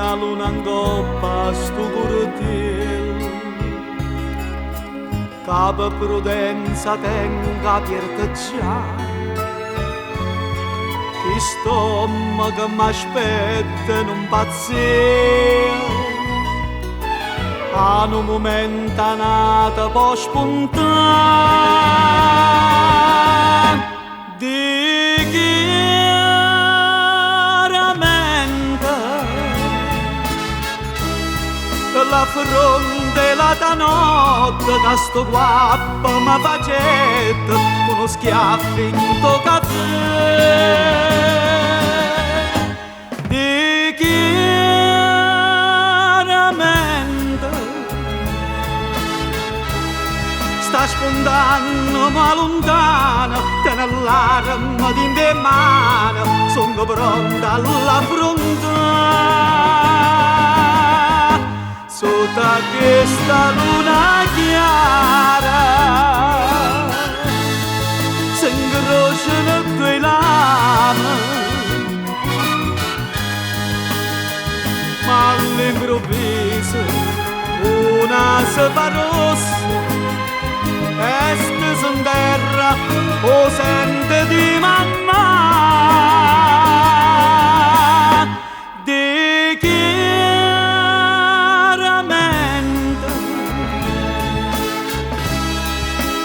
una luna ingoppa stu cortile, capa prudenza tenga aperta già, che stomaco m'aspetta non pazzia. A un momento nata può spuntare, dichiaramente la fronte la da notte che sto guappo mi facetta uno schiaffo in to caffè. Sta spuntando ma lontano, te nell'arma di mie mani, sono pronta all'affrontare. Sotto questa luna chiara, si incrociano due lame, ma all'improvviso una si fa rossa, est in terra o sente di mamma, dichiaramente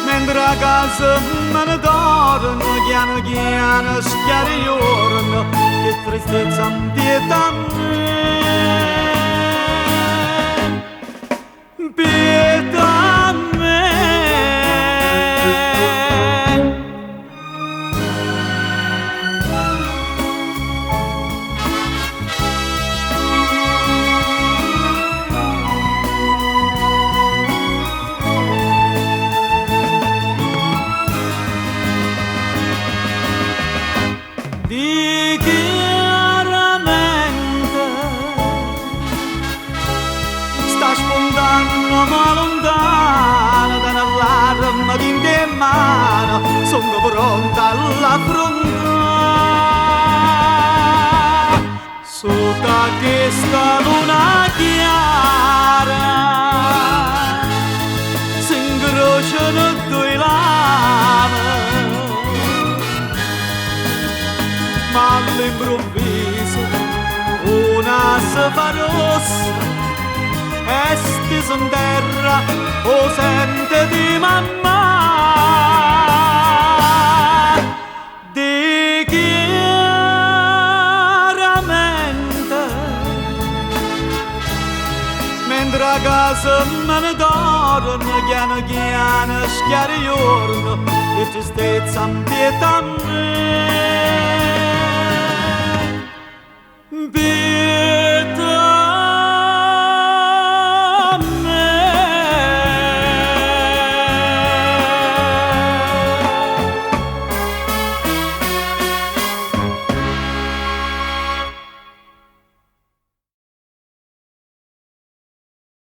mentre a casa me ne torno piano piano schiariorno che tristezza impieta a me, pietà a me. Dichiaramente sta spuntando ma lontano da nell'arma di mie mani, sono pronta all'affrontare. Sotto questa luna chiara si incrociano due lame, ma all'improvviso una si fa rossa, est in terra o sente di mamma, dichiaramente mentre a casa me ne torno piano piano schiariorno che tristezza impieta a me.